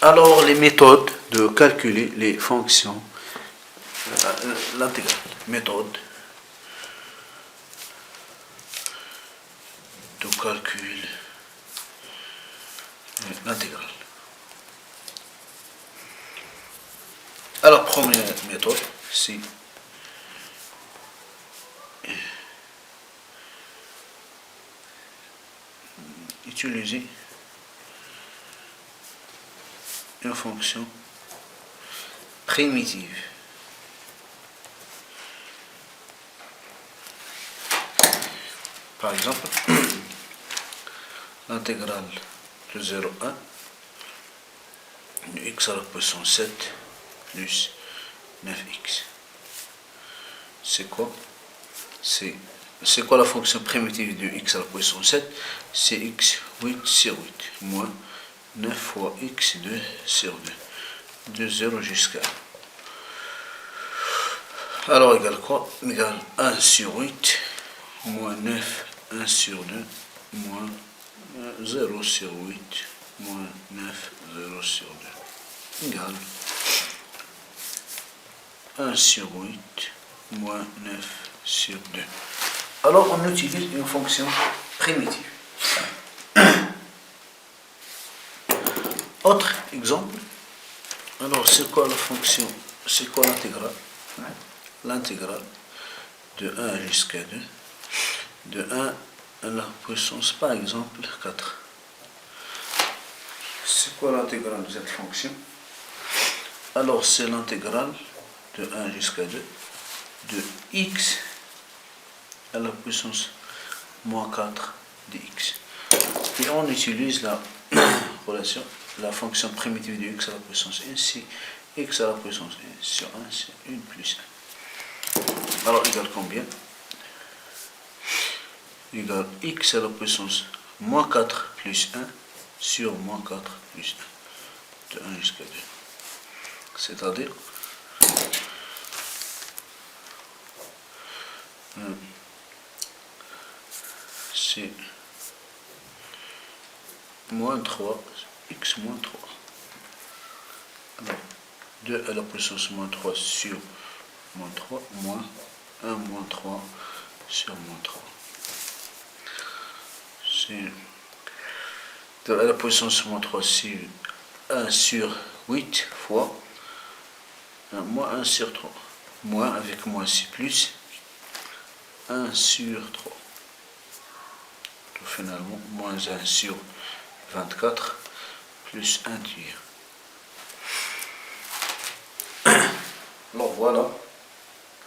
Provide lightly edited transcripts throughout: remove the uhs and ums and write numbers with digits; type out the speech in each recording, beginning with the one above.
Alors, les méthodes de calculer les fonctions, l'intégrale, méthode de calcul l'intégrale. Alors, première méthode, c'est utiliser une fonction primitive. Par exemple, l'intégrale de 0 à 1 de x à la puissance 7 plus 9x. C'est quoi? C'est quoi la fonction primitive de x à la puissance 7? C'est x 8 sur 8 moins 9 fois x 2 sur 2. De 0 jusqu'à 1. Alors, égale quoi? Égale 1 sur 8 moins 9, 1 sur 2 moins 0 sur 8 moins 9, 0 sur 2 égale 1 sur 8 moins 9 sur 2. Alors, on utilise une fonction primitive. Autre exemple. Alors, c'est quoi la fonction? C'est quoi l'intégrale? L'intégrale de 1 jusqu'à 2. De 1 à la puissance, par exemple, 4. C'est quoi l'intégrale de cette fonction? Alors, c'est l'intégrale de 1 jusqu'à 2 de x à la puissance moins 4 de x. Et on utilise la relation, la fonction primitive de x à la puissance 1, c'est x à la puissance 1 sur 1, c'est 1 plus 1. Alors, égale combien? Égale x à la puissance moins 4 plus 1 sur moins 4 plus 1. De 1 jusqu'à 2. C'est-à-dire c'est moins 3, x moins 3. Alors, 2 à la puissance moins 3 sur moins 3, moins 1 moins 3 sur moins 3. C'est 2 à la puissance moins 3 sur 1 sur 8 fois moins 1 sur 3. Moins avec moins c'est plus 1 sur 3. Donc, finalement, moins 1 sur 24 plus 1 tiers. Alors voilà,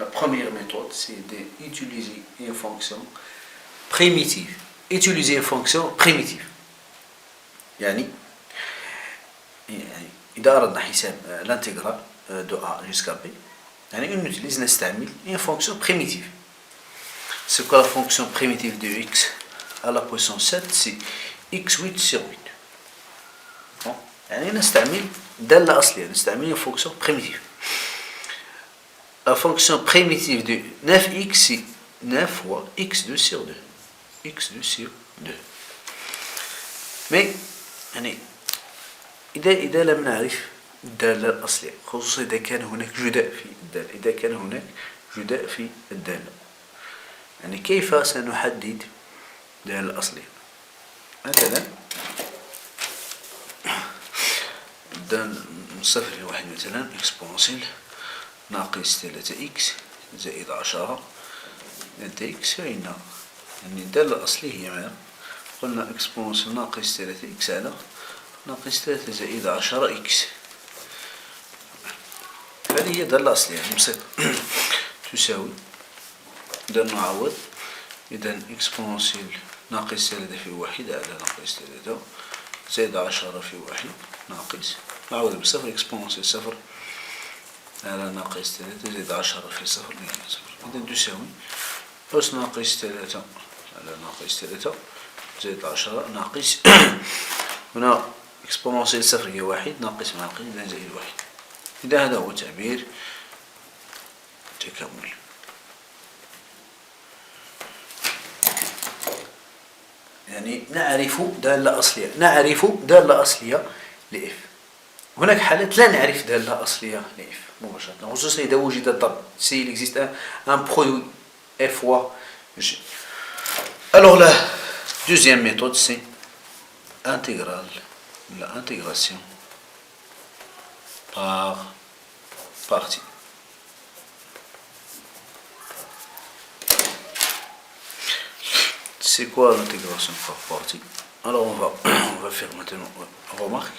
la première méthode, c'est d'utiliser une fonction primitive. Utiliser une fonction primitive. يعني إذا أردنا حساب l'intégrale de A jusqu'à B, يعني on utilise نستعمل une fonction primitive. C'est quoi la fonction primitive de x à la puissance 7? C'est x8 sur 8. Bon. يعني نستعمل دالة أصلية، نستعمل une fonction primitive. La fonction primitive de 9x, c'est 9 fois x2 sur 2. x2 sur 2. Mais يعني إذا لم نعرف الدالة الأصلية، خصوصا إذا كان هناك جداء في الدالة، إذا كان هناك جداء في الدالة، يعني كيف سنحدد الدالة الأصلية؟ مثلا نبدأ من صفر لواحد، مثلا إكسبونسيل ناقص 3x زائد 10 دلتا x، فإن يعني الدالة الأصلية هي ماذا؟ قلنا إكسبونسيل ناقص 3x على ناقص 3 زائد 10x. هذه هي الدالة الأصلية بسيطة. تساوي، إذا نعوض، إذا إكسبونسيل ناقص 3 في 1 على ناقص 3 زائد 10 في 1 ناقص، نعوض بصفر، إكسبونسيل صفر على ناقص 3 زائد 10 في صفر نهاية صفر. إذا تساوي أس ناقص 3 على ناقص 3 زائد 10 ناقص هنا إكسبونسيل صفر هي 1 ناقص ناقص إذا زائد 1. إذا هذا هو تعبير تكاملي. يعني نعرف دالة أصلية، نعرف دالة أصلية لإف. هناك حالات لا نعرف دالة أصلية لإف مباشرة خصوصا إذا وجد الضرب s'il existe un produit F fois G. Alors la deuxième méthode c'est l'intégration par partie. C'est quoi l'intégration par partie? Alors on va faire maintenant une remarque.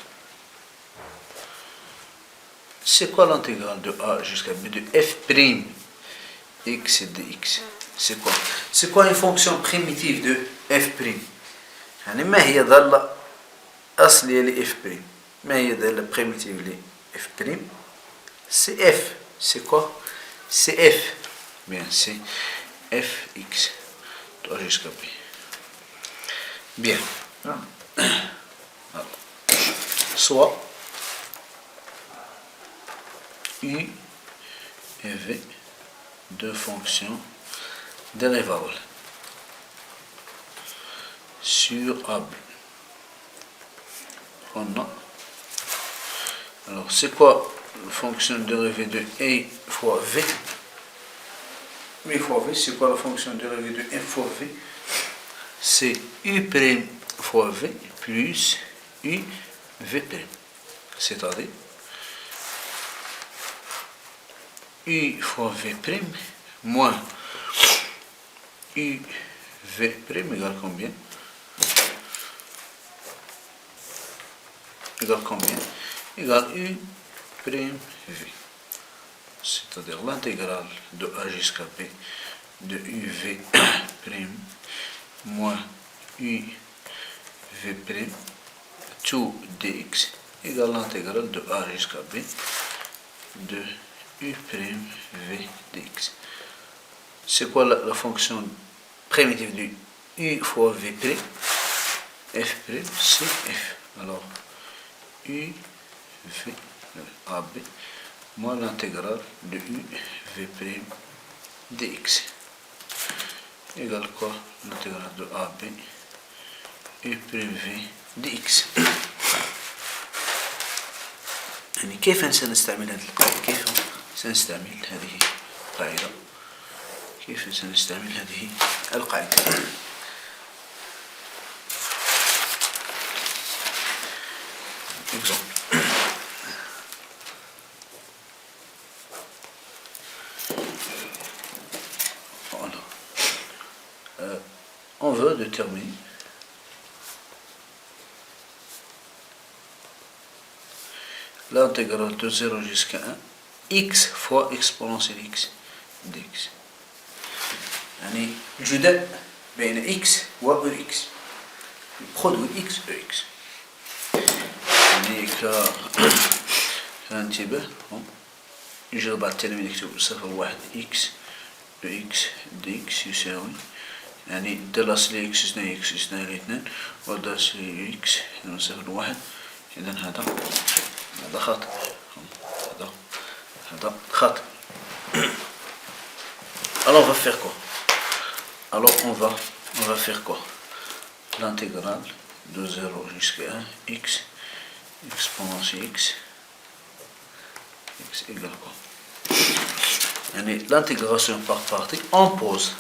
C'est quoi l'intégrale de A jusqu'à B de f' x et dx? C'est quoi une fonction primitive de f'? يعني ما هي ظل أصلية ل f'؟ ما هي ظل primitive ل f'؟ C'est f. C'est quoi? C'est f. Bien, c'est fx de A jusqu'à B. Bien. Alors, soit U et V, deux fonctions dérivables sur AB. On a. Alors, c'est quoi la fonction dérivée de A fois V? U fois V, c'est quoi la fonction dérivée de F fois V? C'est U' fois V plus U V'. C'est-à-dire U fois V' moins U V' égale combien? Égale U' V. C'est-à-dire l'intégrale de A jusqu'à B de U V' moins U V' tout dx égale l'intégrale de A jusqu'à B de U' V dx. C'est quoi la fonction primitive du U fois V'? F', c'est F. Alors, U V AB moins l'intégrale de U V' dx égale quoi? L'intégrale de AB U' V dx. يعني كيف سنستعمل هذه القاعدة؟ كيف سنستعمل هذه القاعدة؟ كيف سنستعمل هذه القاعدة؟ Exemple. Voilà. On veut déterminer l'intégrale de 0 jusqu'à 1 x fois exponentielle x dx. يعني الجداء بين x و ex. produit x ex. يعني كانتبه يجي بعد التلميذ يكتب صفر واحد x ex dx يساوي يعني الدالة الأصلية x اثنين x اثنين الاثنين والدالة الأصلية x يعني صفر واحد. إذا هذا خطأ. هذا خطأ. Alors on va faire quoi? Alors on va faire quoi? L'intégrale de 0 jusqu'à 1 x exponentielle x égale quoi? يعني l'intégration par partie on pose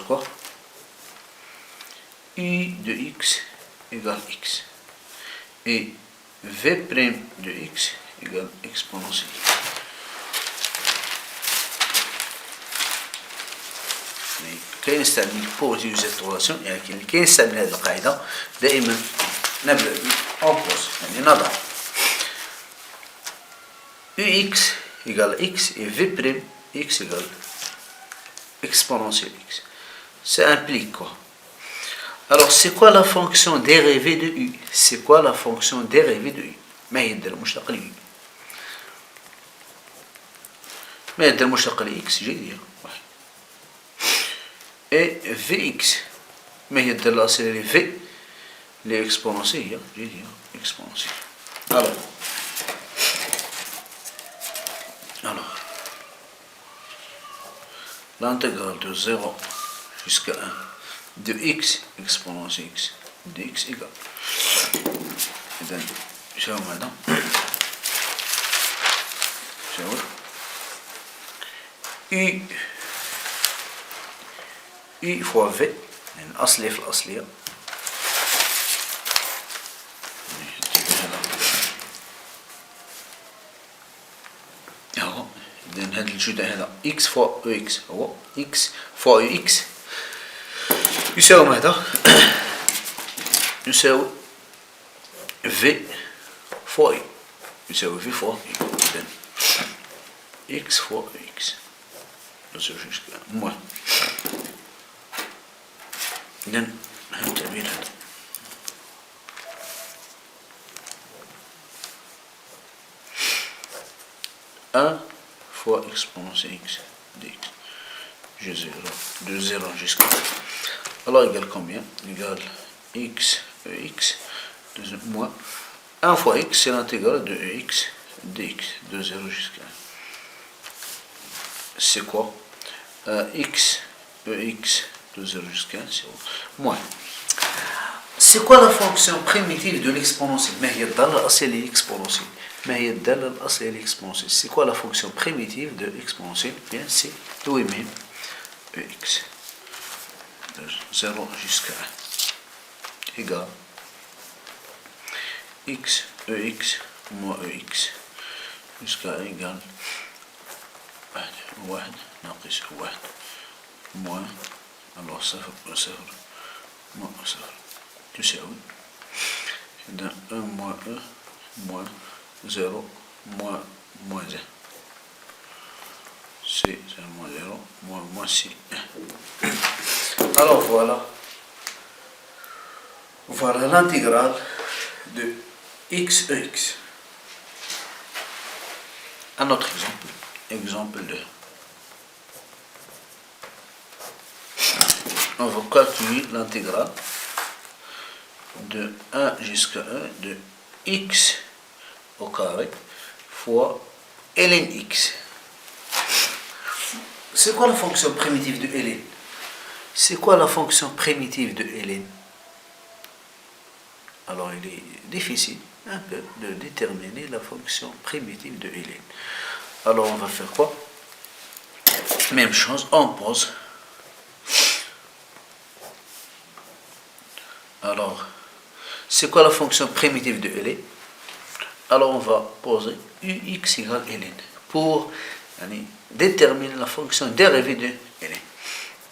quoi? U de x égale x et V' de x égale exponentielle. كي نستعمل pour utiliser cette relation يعني كي نستعمل هذه القاعدة دائما نبدأ بأوبوز يعني نضع Ux égale x et V' x égale exponentielle x. Ça implique quoi? Alors c'est quoi la fonction dérivée de U? C'est quoi la fonction dérivée de U? ما هي الدالة المشتقة ل U؟ ما هي الدالة المشتقة ل x؟ جيدة. Et Vx ما هي الدالة الأصلية ل V؟ l'exponentielle جيدة exponentielle. Alors l'intégrale de 0 jusqu'à 1 de x exponentielle x de x égale. إذا شو هذا؟ شو u fois v يعني الأصلية في الأصلية اهو. إذا هذا الجزء هذا x fois ux هو x fois ux يساوي ماذا؟ يساوي v fois u يساوي v fois u. إذا x fois x moins. إذا هذا التعبير هذا un fois exponentielle x dx de 0 jusqu'à alors égale combien? Égale x ex moins 1 fois x, c'est l'intégrale de ex dx de 0 jusqu'à 1. C'est quoi? X ex de 0 jusqu'à 1, c'est moins. C'est quoi la fonction primitive de l'exponentielle? ما هي الدالة الأصلية للإكسبوننسيال؟ ما هي الدالة الأصلية للإكسبوننسيال؟ C'est quoi la fonction primitive de l'exponentielle? Bien, c'est lui-même ex de 0 jusqu'à 1 égale x ex moins ex jusqu'à 1 égale 1 ناقص 1 moins alors 0 moins 0 تساوي إذا 1 moins 1 moins 0 moins 1 c'est 0 moins 0 moins c'est 1. Alors voilà l'intégrale de x ex. Un autre exemple 2. On va calculer l'intégrale de 1 jusqu'à 1 de x au carré fois ln x. C'est quoi la fonction primitive de ln? C'est quoi la fonction primitive de ln? Alors il est difficile un peu de déterminer la fonction primitive de ln. Alors on va faire quoi? Même chose, on pose. Alors, c'est quoi la fonction primitive de ln? Alors on va poser ux égale ln pour déterminer la fonction dérivée de ln.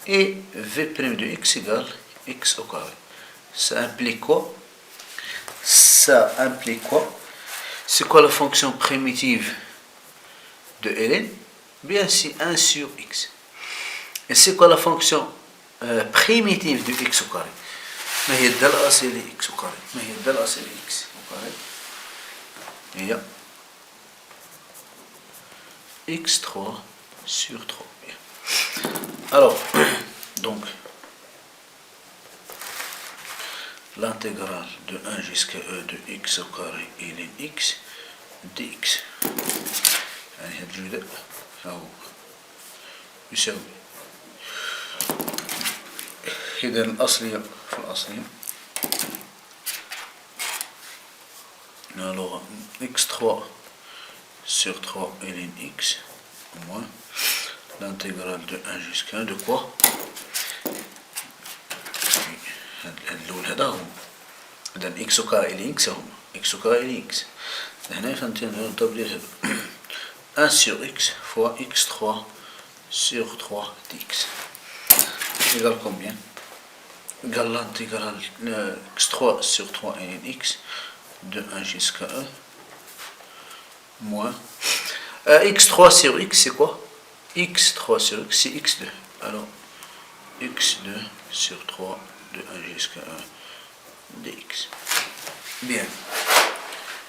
Et v' de x égale x au carré. Ça implique quoi? C'est quoi la fonction primitive de ln? Bien, c'est 1 sur x. Et c'est quoi la fonction primitive de x au carré? ما هي الدالة الأصلية لإكس وكاري؟ ما هي الدالة الأصلية لإكس وكاري؟ هي x3 sur 3. Bien. Alors, donc, l'intégrale de 1 jusqu'à e de x au carré ln x dx. يعني هاد الجزء هو يساوي إذا الأصلية في الأصلية alors x3 sur 3 ln x moins l'intégrale de 1 jusqu'à 1 de quoi? الأول هذا هو إذا x au carré ln x هما x au carré ln x هنا فهمتين التبديل هذا 1 sur x fois x3 sur 3 dx égale combien? Égale l'intégrale x3 sur 3 ln x de 1 jusqu'à 1 moins x3 sur x c'est quoi? x3 sur x c'est x2. Alors x2 sur 3 de 1 jusqu'à 1 dx. Bien.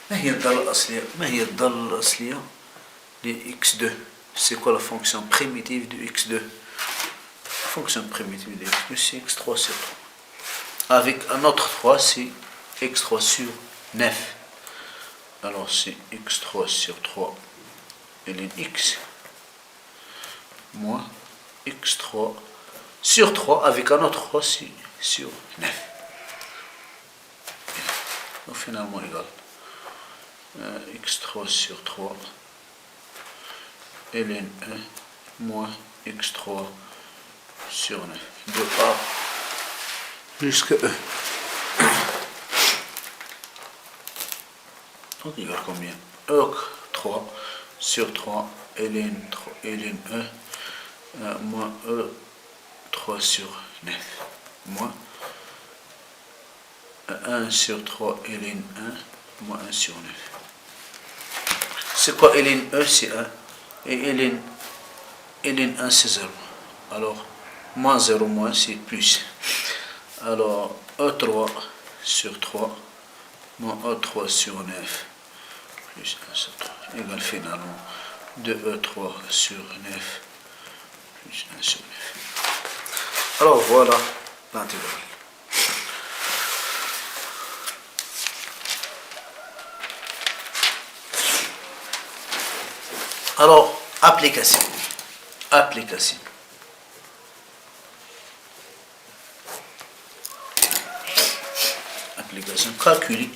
ما هي الدالة الأصلية de x2? C'est quoi la fonction primitive de x2? La fonction primitive de x2 c'est x3 sur 3. Avec un autre 3 c'est x3 sur 9. Alors c'est x3 sur 3 ln x moins x3 sur 3 avec un autre 3 sur 9. Donc finalement égal x3 sur 3 ln 1 moins x3 sur 9 de A jusqu'à E. Donc égal combien? E3 sur 3 ln 1 moins E3 sur 9 moins 1 sur 3 ln 1 moins 1 sur 9. C'est quoi ln E? C'est 1 et ln 1 c'est 0. Alors moins 0 moins c'est plus. Alors E3 sur 3 moins E3 sur 9 plus 1 sur 3 égale finalement 2E3 sur 9 plus 1 sur 9. Alors voilà l'intégrale. Alors, application. Application. Application. Calculer.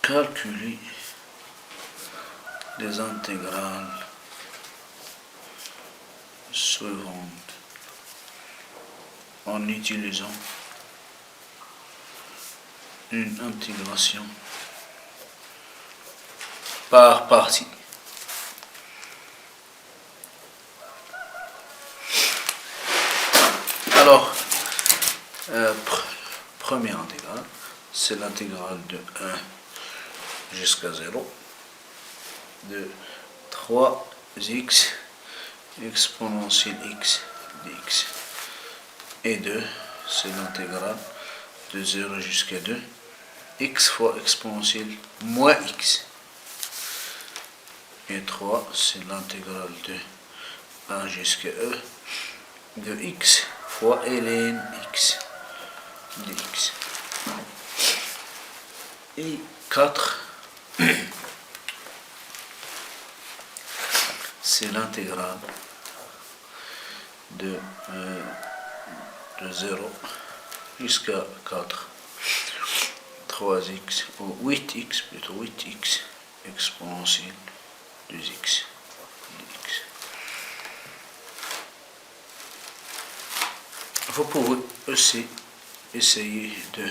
Calculer les intégrales suivantes en utilisant une intégration par partie. Alors, première intégrale, c'est l'intégrale de 1 jusqu'à 0 de 3x exponentielle x dx. Et 2, c'est l'intégrale de 0 jusqu'à 2 x fois exponentielle moins x. Et 3, c'est l'intégrale de 1 jusqu'à e de x fois ln x dx. Et 4, c'est l'intégrale de 0 jusqu'à 4 3x ou 8x plutôt 8x exponentielle 2x dx. Vous pouvez aussi essayer de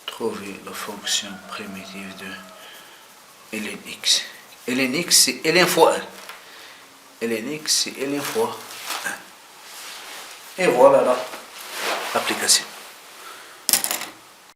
trouver la fonction primitive de ln x. Ln x c'est ln fois 1. Ln x c'est ln fois 1. Et voilà l'application.